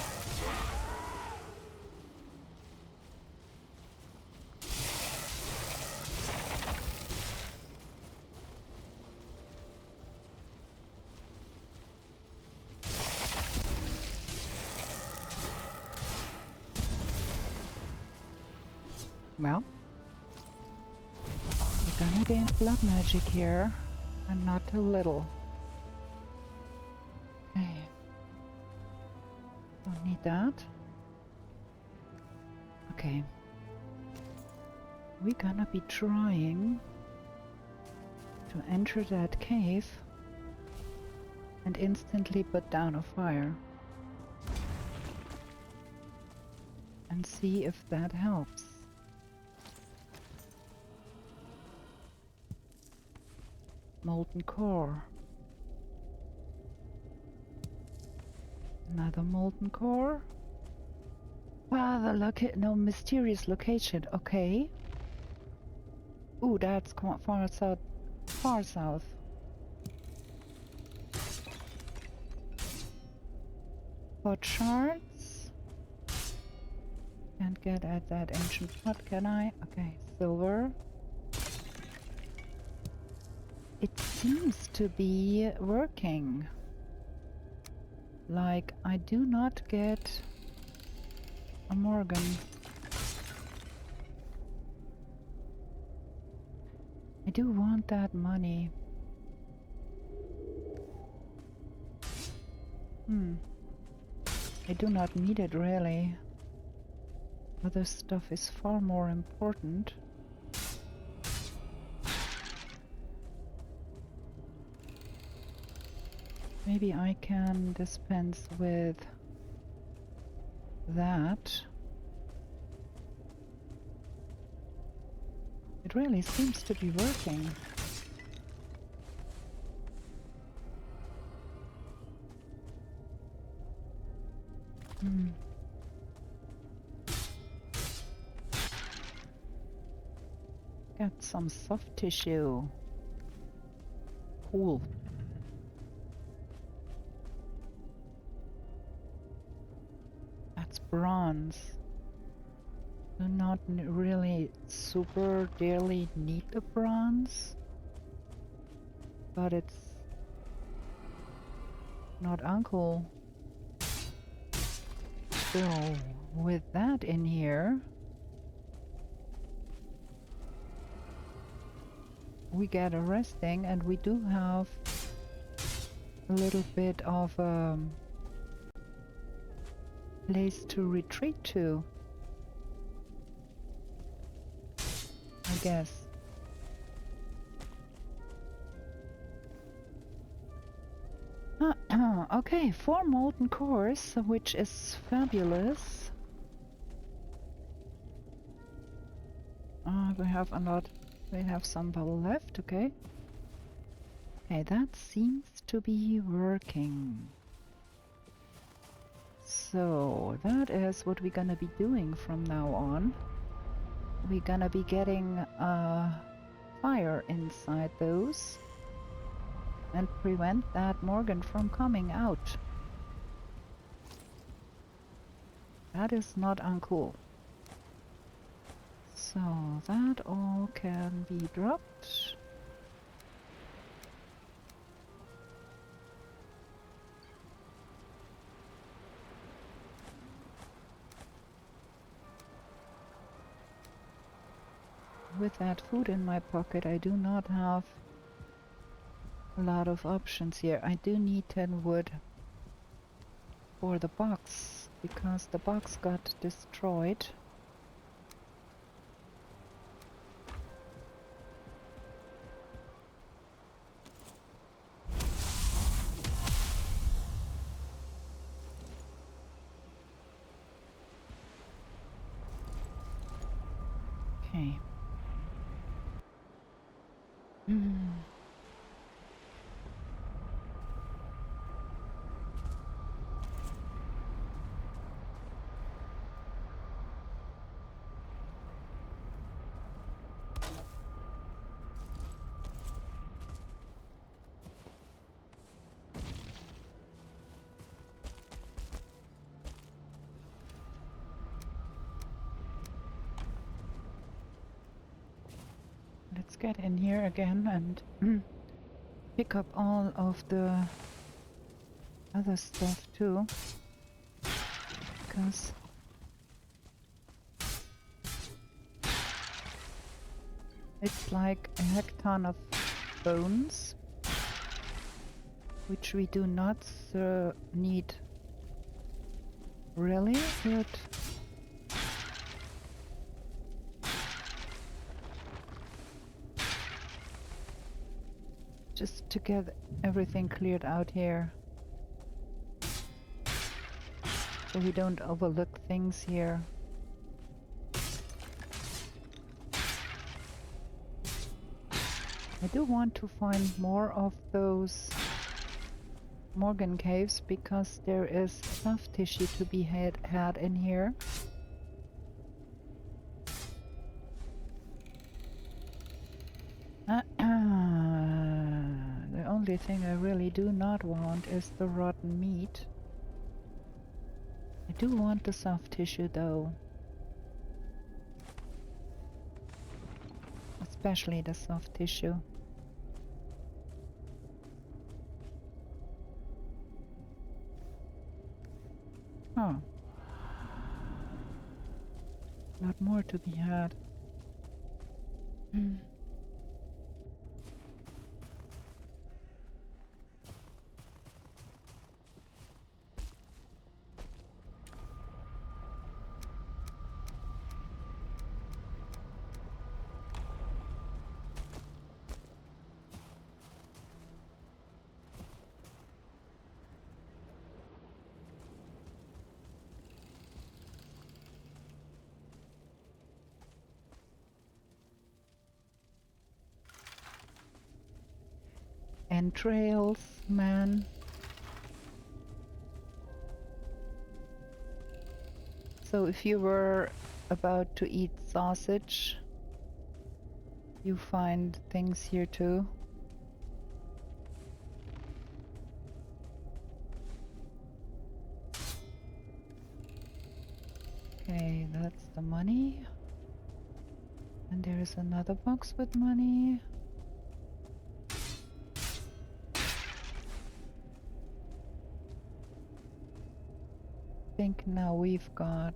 Well, we're gonna gain blood magic here, and not a little. Okay. Don't need that. Okay. We're gonna be trying to enter that cave and instantly put down a fire. And see if that helps. Molten core. Another molten core. Wow, no mysterious location. Okay. Ooh, that's far south. Far south. Pot shards. Can't get at that ancient pot, can I? Okay, silver. It seems to be working. Like, I do not get a Morgan. I do want that money. I do not need it really. Other stuff is far more important. Maybe I can dispense with that. It really seems to be working. Got some soft tissue. Cool. That's bronze. Do not really super dearly need the bronze, but it's not uncool. So with that in here, we get a resting, and we do have a little bit of place to retreat to, I guess. Okay, 4 molten cores, which is fabulous. We have a lot. We have some bubble left, okay. Okay, that seems to be working. So, that is what we're gonna be doing from now on. We're gonna be getting fire inside those and prevent that Morgan from coming out. That is not uncool. So that all can be dropped. With that food in my pocket, I do not have a lot of options here. I do need 10 wood for the box, because the box got destroyed. Okay. Let's get in here again and pick up all of the other stuff too, because it's like a heck ton of bones, which we do not need really, but just to get everything cleared out here, so we don't overlook things here. I do want to find more of those morgan caves, because there is soft tissue to be had in here. The only thing I really do not want is the rotten meat. I do want the soft tissue though. Especially the soft tissue. Huh. A lot more to be had. entrails, man. So if you were about to eat sausage, you find things here too. Okay, that's the money. And there is another box with money. I think now we've got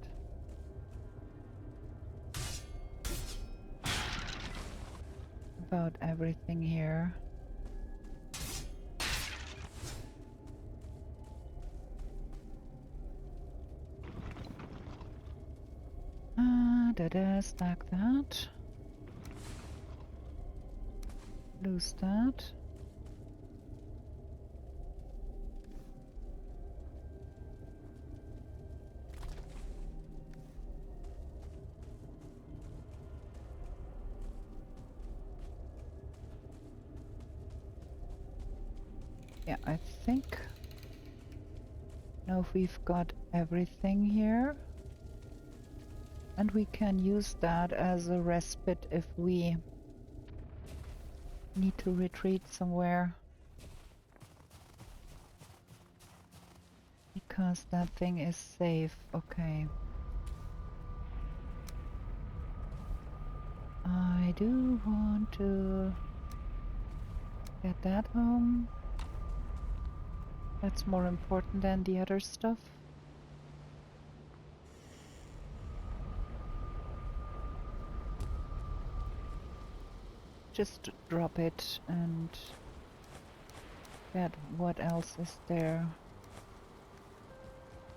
about everything here. Stack that. Lose that. Yeah, I think now we've got everything here. And we can use that as a respite if we need to retreat somewhere. Because that thing is safe. Okay. I do want to get that home. That's more important than the other stuff. Just drop it and get what else is there.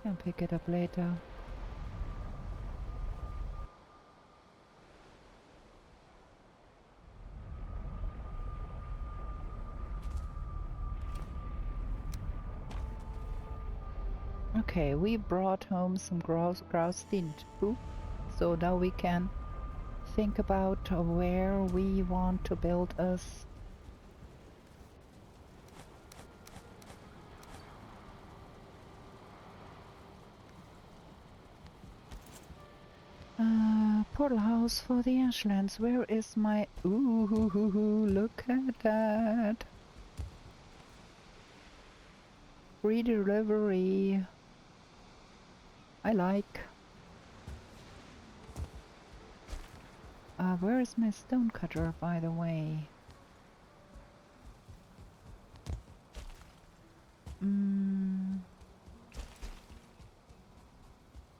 Can pick it up later. Okay, we brought home some grausten too, so now we can think about where we want to build us. Portal house for the Ashlands. Where is my... Ooh, look at that. Free delivery. I like. Where is my stonecutter, by the way?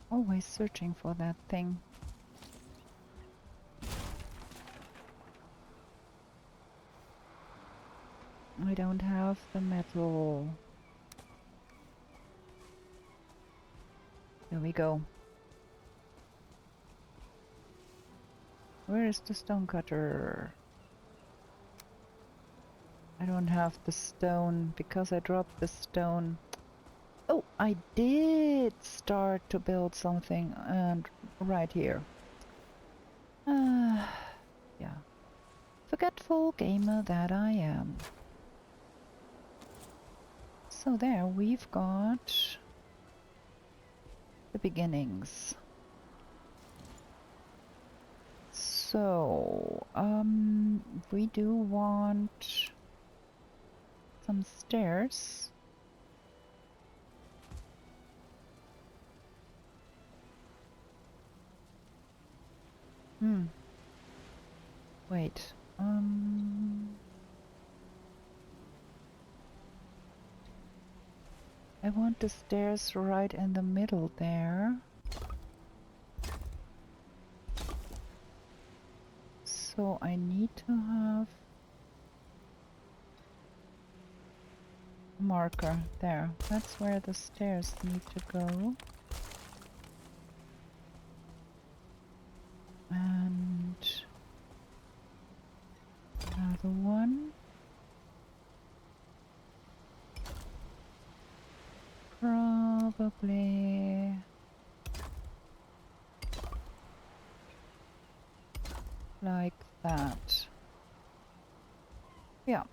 Always searching for that thing. I don't have the metal. There we go. Where is the stonecutter? I don't have the stone because I dropped the stone. Oh, I did start to build something and right here. Yeah. Forgetful gamer that I am. So there we've got the beginnings. So, we do want some stairs. Wait, I want the stairs right in the middle there. So I need to have a marker there. That's where the stairs need to go. And another one. Probably like that. Yeah.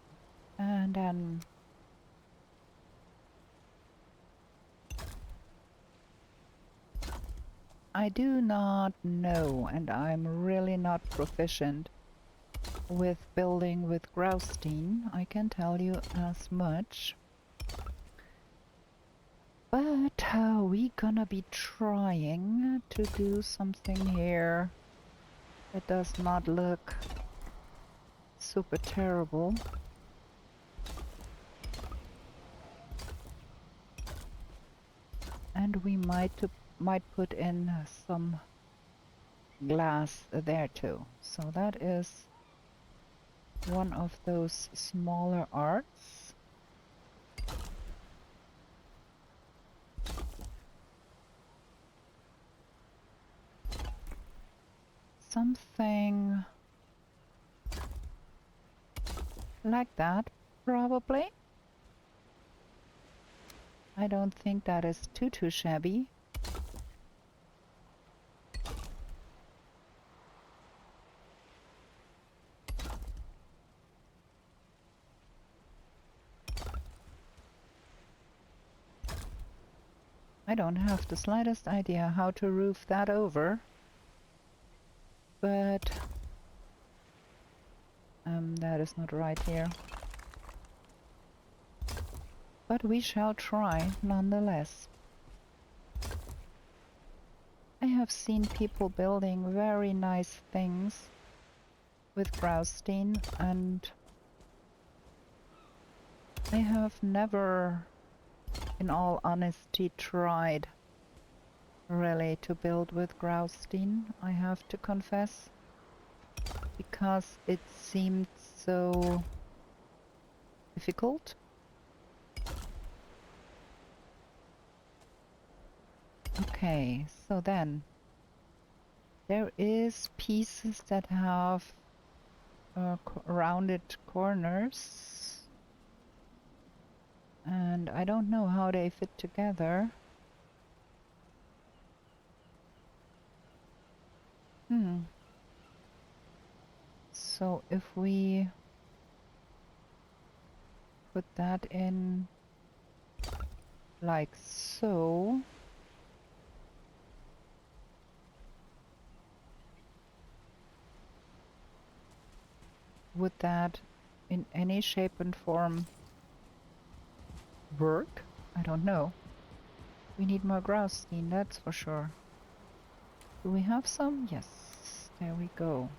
And then I do not know, and I'm really not proficient with building with grausten. I can tell you as much. But we gonna be trying to do something here that does not look super terrible. And we might put in some glass there too. So that is one of those smaller arts. Something like that, probably. I don't think that is too shabby. I don't have the slightest idea how to roof that over, but that is not right here. But we shall try nonetheless. I have seen people building very nice things with grausten, and I have never, in all honesty, tried really to build with grausten, I have to confess, because it seemed so difficult. Okay, so then there is pieces that have rounded corners, and I don't know how they fit together. So if we put that in like so, would that in any shape and form work? I don't know. We need more grausten, that's for sure. Do we have some? Yes, there we go.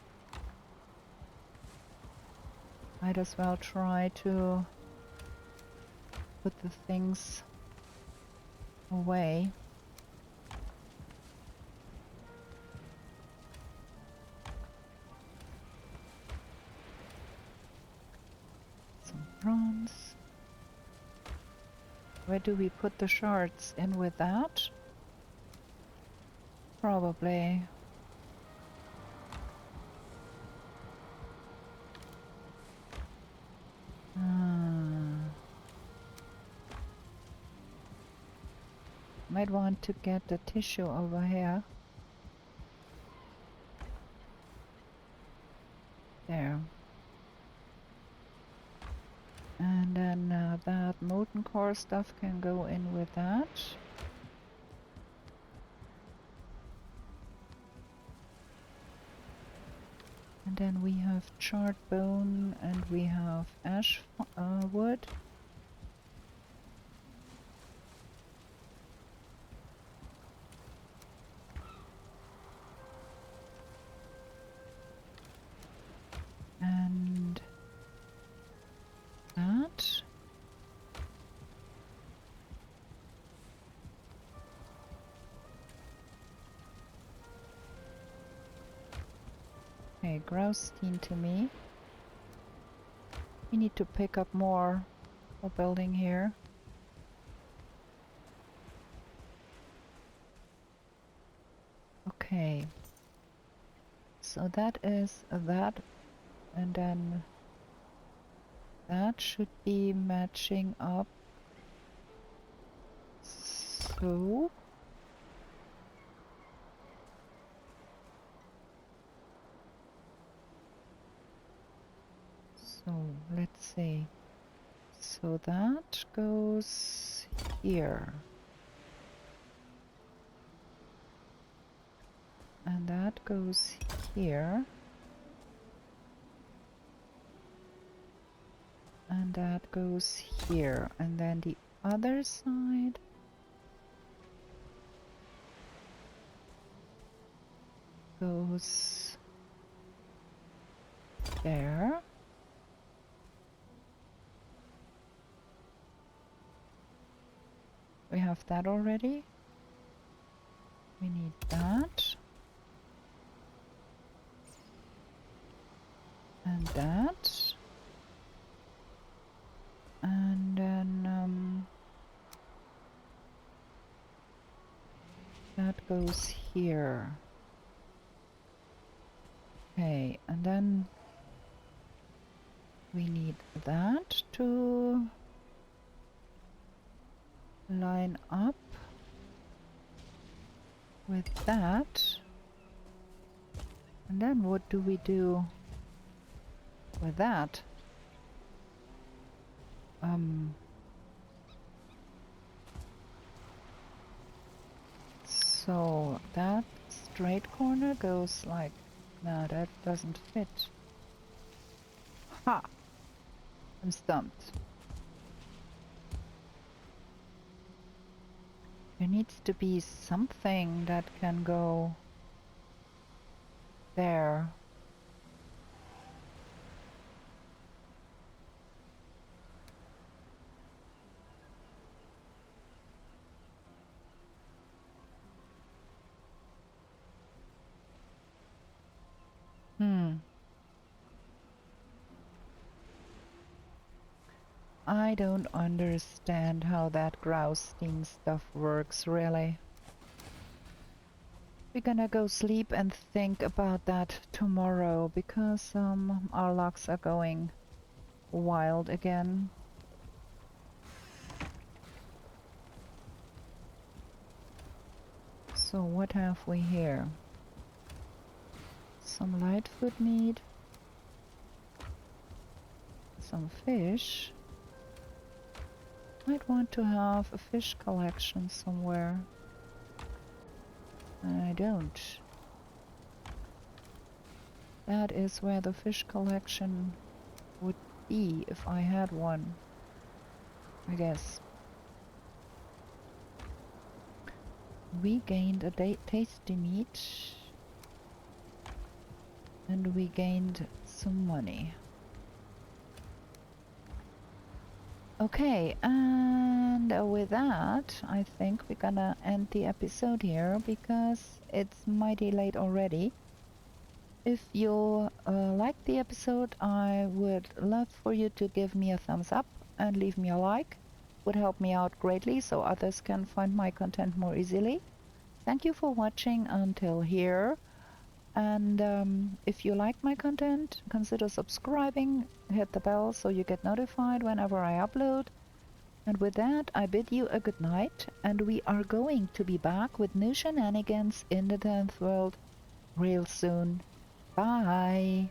Might as well try to put the things away. Some bronze. Where do we put the shards? In with that? Probably. Might want to get the tissue over here. There. And then that molten core stuff can go in with that. And then we have charred bone and we have ash wood. And that. Okay, grausten to me. We need to pick up more for building here. Okay. So that is that, and then that should be matching up. So let's see. So that goes here. goes here. And that goes here. And then the other side goes there. We have that already. We need that. And that. And then that goes here. Okay, and then we need that to line up with that. And then what do we do with that? So that straight corner goes like, no, that doesn't fit. Ha! I'm stumped. There needs to be something that can go there. I don't understand how that grausten stuff works, really. We're gonna go sleep and think about that tomorrow, because our lucks are going wild again. So what have we here? Some light food meat, some fish. Might want to have a fish collection somewhere. I don't. That is where the fish collection would be if I had one, I guess. We gained a tasty meat. And we gained some money. Okay, and with that, I think we're gonna end the episode here, because it's mighty late already. If you liked the episode, I would love for you to give me a thumbs up and leave me a like. Would help me out greatly so others can find my content more easily. Thank you for watching until here. And if you like my content, consider subscribing, hit the bell so you get notified whenever I upload. And with that, I bid you a good night, and we are going to be back with new shenanigans in the 10th world real soon. Bye!